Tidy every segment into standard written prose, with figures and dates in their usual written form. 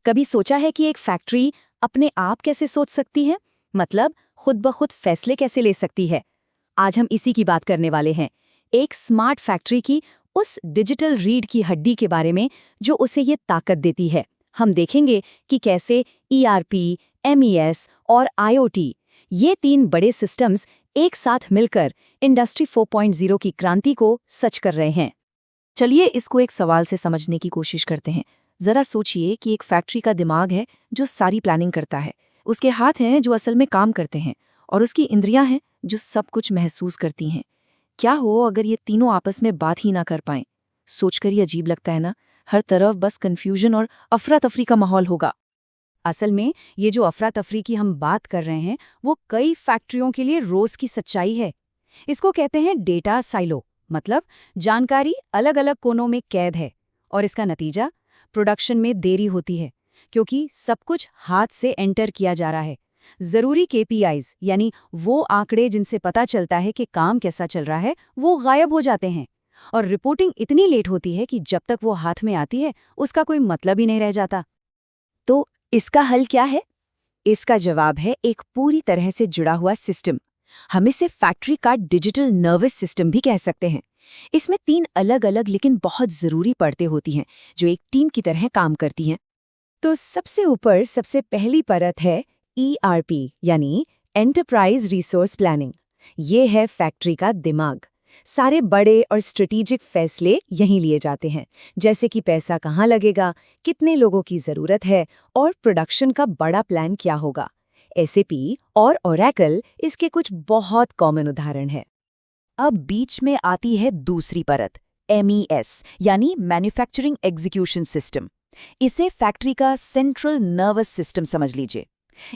कभी सोचा है कि एक फैक्ट्री अपने आप कैसे सोच सकती है, मतलब खुद ब खुद फैसले कैसे ले सकती है? आज हम इसी की बात करने वाले हैं, एक स्मार्ट फैक्ट्री की उस डिजिटल रीढ़ की हड्डी के बारे में जो उसे ये ताकत देती है। हम देखेंगे कि कैसे ईआरपी, एमईएस और आईओटी, ये तीन बड़े सिस्टम्स एक साथ मिलकर इंडस्ट्री 4.0 की क्रांति को सच कर रहे हैं। चलिए इसको एक सवाल से समझने की कोशिश करते हैं। जरा सोचिए कि एक फैक्ट्री का दिमाग है जो सारी प्लानिंग करता है, उसके हाथ हैं जो असल में काम करते हैं, और उसकी इंद्रियां हैं जो सब कुछ महसूस करती हैं। क्या हो अगर ये तीनों आपस में बात ही ना कर पाएं? सोचकर ही अजीब लगता है ना। हर तरफ बस कंफ्यूजन और अफरा तफरी का माहौल होगा। असल में ये जो अफरा तफरी की हम बात कर रहे हैं, वो कई फैक्ट्रियों के लिए रोज की सच्चाई है। इसको कहते हैं डेटा साइलो, मतलब जानकारी अलग अलग कोनों में कैद है, और इसका नतीजा प्रोडक्शन में देरी होती है, क्योंकि सब कुछ हाथ से एंटर किया जा रहा है। जरूरी केपीआईज, यानी वो आंकड़े जिनसे पता चलता है कि काम कैसा चल रहा है, वो गायब हो जाते हैं। और रिपोर्टिंग इतनी लेट होती है कि जब तक वो हाथ में आती है, उसका कोई मतलब ही नहीं रह जाता। तो इसका हल क्या है? इसका जवाब है एक पूरी तरह से जुड़ा हुआ सिस्टम। हम इसे फैक्ट्री का डिजिटल नर्वस सिस्टम भी कह सकते हैं। इसमें तीन अलग अलग लेकिन बहुत जरूरी परतें होती हैं जो एक टीम की तरह काम करती हैं। तो सबसे ऊपर सबसे पहली परत है ईआरपी, यानी एंटरप्राइज रिसोर्स प्लानिंग। ये है फैक्ट्री का दिमाग। सारे बड़े और स्ट्रेटेजिक फैसले यहीं लिए जाते हैं, जैसे कि पैसा कहाँ लगेगा, कितने लोगों की ज़रूरत है और प्रोडक्शन का बड़ा प्लान क्या होगा। एसएपी और ओरेकल इसके कुछ बहुत कॉमन उदाहरण हैं। अब बीच में आती है दूसरी परत, एमईएस, यानी मैन्युफैक्चरिंग एग्जीक्यूशन सिस्टम। इसे फैक्ट्री का सेंट्रल नर्वस सिस्टम समझ लीजिए।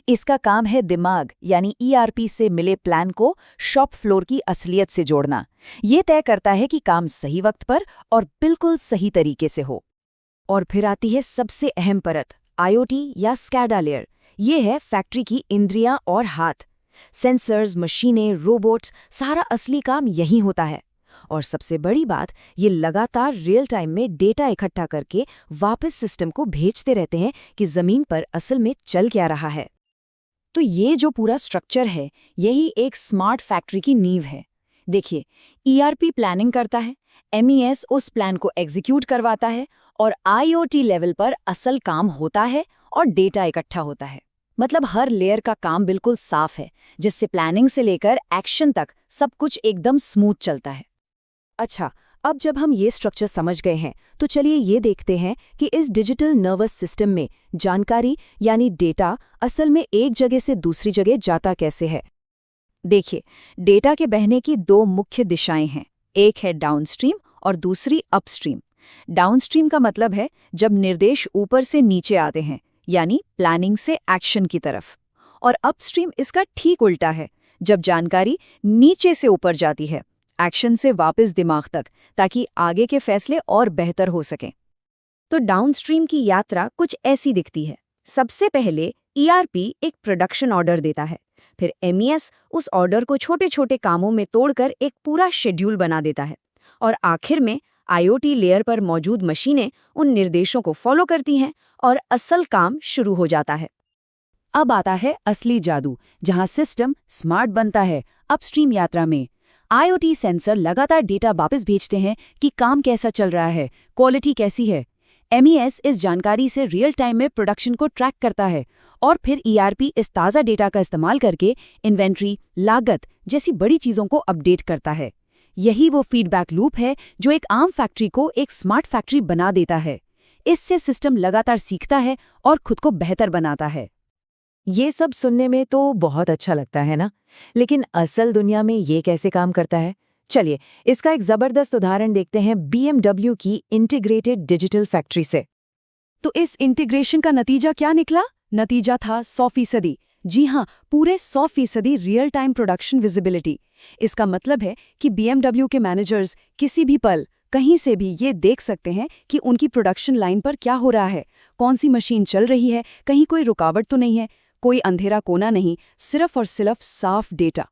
इसका काम है दिमाग यानी ईआरपी से मिले प्लान को शॉप फ्लोर की असलियत से जोड़ना। ये तय करता है कि काम सही वक्त पर और बिल्कुल सही तरीके से हो। और फिर आती है सबसे अहम परत, आईओटी या स्कैडा लेयर। ये है फैक्ट्री की इंद्रियां और हाथ। सेंसर्स, मशीनें, रोबोट्स, सारा असली काम यहीं होता है। और सबसे बड़ी बात, ये लगातार रियल टाइम में डेटा इकट्ठा करके वापस सिस्टम को भेजते रहते हैं कि जमीन पर असल में चल क्या रहा है। तो ये जो पूरा स्ट्रक्चर है, यही एक स्मार्ट फैक्ट्री की नींव है। देखिए, ईआरपी प्लानिंग करता है, एमईएस उस प्लान को एग्जीक्यूट करवाता है, और आईओटी लेवल पर असल काम होता है और डेटा इकट्ठा होता है। मतलब हर लेयर का काम बिल्कुल साफ है, जिससे प्लानिंग से लेकर एक्शन तक सब कुछ एकदम स्मूथ चलता है। अच्छा, अब जब हम ये स्ट्रक्चर समझ गए हैं, तो चलिए ये देखते हैं कि इस डिजिटल नर्वस सिस्टम में जानकारी यानी डेटा असल में एक जगह से दूसरी जगह जाता कैसे है। देखिए, डेटा के बहने की दो मुख्य दिशाएं हैं, एक है डाउनस्ट्रीम और दूसरी अपस्ट्रीम। डाउनस्ट्रीम का मतलब है जब निर्देश ऊपर से नीचे आते हैं, यानी प्लानिंग से एक्शन की तरफ। और अपस्ट्रीम इसका ठीक उल्टा है, जब जानकारी नीचे से ऊपर जाती है, एक्शन से वापस दिमाग तक, ताकि आगे के फैसले और बेहतर हो सकें। तो डाउनस्ट्रीम की यात्रा कुछ ऐसी दिखती है। सबसे पहले ईआरपी एक प्रोडक्शन ऑर्डर देता है, फिर एमईएस उस ऑर्डर को छोटे छोटे कामों में तोड़कर एक पूरा शेड्यूल बना देता है, और आखिर में आईओटी लेयर पर मौजूद मशीनें उन निर्देशों को फॉलो करती हैं और असल काम शुरू हो जाता है। अब आता है असली जादू, जहां सिस्टम स्मार्ट बनता है अपस्ट्रीम यात्रा में। आईओटी सेंसर लगातार डेटा वापस भेजते हैं कि काम कैसा चल रहा है, क्वालिटी कैसी है। एमईएस इस जानकारी से रियल टाइम में प्रोडक्शन को ट्रैक करता है, और फिर ईआरपी इस ताज़ा डेटा का इस्तेमाल करके इन्वेंट्री, लागत जैसी बड़ी चीज़ों को अपडेट करता है। यही वो फीडबैक लूप है जो एक आम फैक्ट्री को एक स्मार्ट फैक्ट्री बना देता है। इससे सिस्टम लगातार सीखता है और खुद को बेहतर बनाता है। ये सब सुनने में तो बहुत अच्छा लगता है ना, लेकिन असल दुनिया में ये कैसे काम करता है? चलिए, इसका एक जबरदस्त उदाहरण देखते हैं BMW की इंटीग्रेटेड डिजिटल फैक्ट्री से। तो इस इंटीग्रेशन का नतीजा क्या निकला? नतीजा था 100%। जी हाँ, पूरे 100% रियल टाइम प्रोडक्शन विजिबिलिटी। इसका मतलब है कि BMW के मैनेजर्स किसी भी पल, कहीं से भी ये देख सकते हैं कि उनकी प्रोडक्शन लाइन पर क्या हो रहा है, कौन सी मशीन चल रही है, कहीं कोई रुकावट तो नहीं है, कोई अंधेरा कोना नहीं, सिर्फ और सिर्फ साफ डेटा।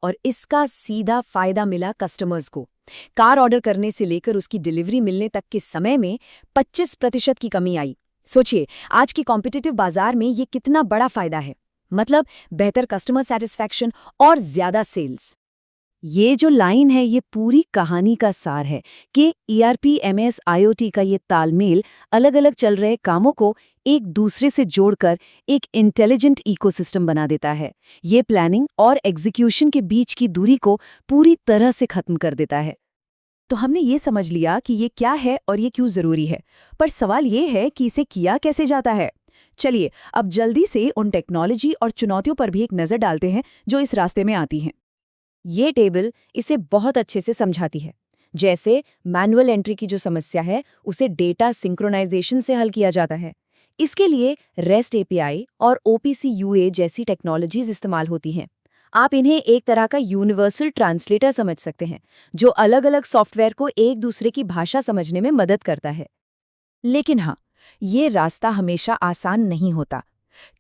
और इसका सीधा फायदा मिला कस्टमर्स को। कार ऑर्डर करने से लेकर उसकी डिलीवरी मिलने तक के समय में 25% की कमी आई। सोचिए, आज की कॉम्पिटिटिव बाजार में ये कितना बड़ा फायदा है। मतलब बेहतर कस्टमर सेटिस्फैक्शन और ज्यादा सेल्स। ये जो लाइन है ये पूरी कहानी का सार है कि ERP MS IoT का ये तालमेल अलग अलग चल रहे कामों को एक दूसरे से जोड़कर एक इंटेलिजेंट इकोसिस्टम बना देता है। ये प्लानिंग और एग्जीक्यूशन के बीच की दूरी को पूरी तरह से खत्म कर देता है। तो हमने ये समझ लिया कि ये क्या है और ये क्यों जरूरी है, पर सवाल ये है कि इसे किया कैसे जाता है। चलिए अब जल्दी से उन टेक्नोलॉजी और चुनौतियों पर भी एक नज़र डालते हैं जो इस रास्ते में आती हैं। ये टेबल इसे बहुत अच्छे से समझाती है। जैसे मैनुअल एंट्री की जो समस्या है उसे डेटा सिंक्रोनाइजेशन से हल किया जाता है। इसके लिए REST API और OPC UA जैसी टेक्नोलॉजीज इस्तेमाल होती हैं। आप इन्हें एक तरह का यूनिवर्सल ट्रांसलेटर समझ सकते हैं जो अलग अलग सॉफ्टवेयर को एक दूसरे की भाषा समझने में मदद करता है। लेकिन हाँ, ये रास्ता हमेशा आसान नहीं होता।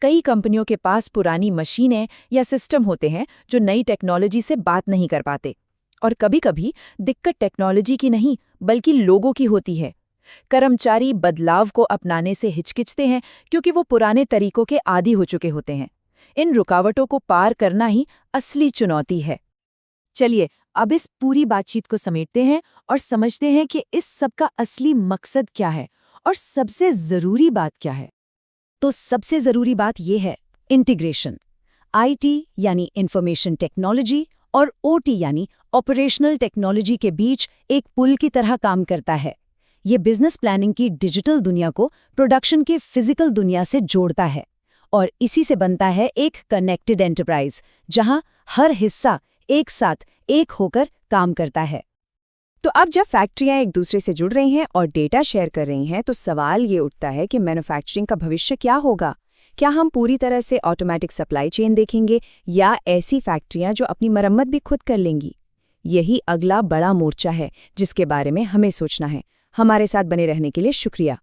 कई कंपनियों के पास पुरानी मशीनें या सिस्टम होते हैं जो नई टेक्नोलॉजी से बात नहीं कर पाते। और कभी-कभी दिक्कत टेक्नोलॉजी की नहीं बल्कि लोगों की होती है। कर्मचारी बदलाव को अपनाने से हिचकिचते हैं क्योंकि वो पुराने तरीकों के आदी हो चुके होते हैं। इन रुकावटों को पार करना ही असली चुनौती है। चलिए अब इस पूरी बातचीत को समेटते हैं और समझते हैं कि इस सब का असली मकसद क्या है और सबसे जरूरी बात क्या है। तो सबसे जरूरी बात यह है इंटीग्रेशन। IT यानी इंफॉर्मेशन टेक्नोलॉजी और OT यानी ऑपरेशनल टेक्नोलॉजी के बीच एक पुल की तरह काम करता है। ये बिजनेस प्लानिंग की डिजिटल दुनिया को प्रोडक्शन के फिजिकल दुनिया से जोड़ता है और इसी से बनता है एक कनेक्टेड एंटरप्राइज जहां हर हिस्सा एक साथ एक होकर काम करता है। तो अब जब फैक्ट्रियां एक दूसरे से जुड़ रही हैं और डेटा शेयर कर रही हैं तो सवाल ये उठता है कि मैन्युफैक्चरिंग का भविष्य क्या होगा। क्या हम पूरी तरह से ऑटोमेटिक सप्लाई चेन देखेंगे या ऐसी फैक्ट्रियां जो अपनी मरम्मत भी खुद कर लेंगी? यही अगला बड़ा मोर्चा है जिसके बारे में हमें सोचना है। हमारे साथ बने रहने के लिए शुक्रिया।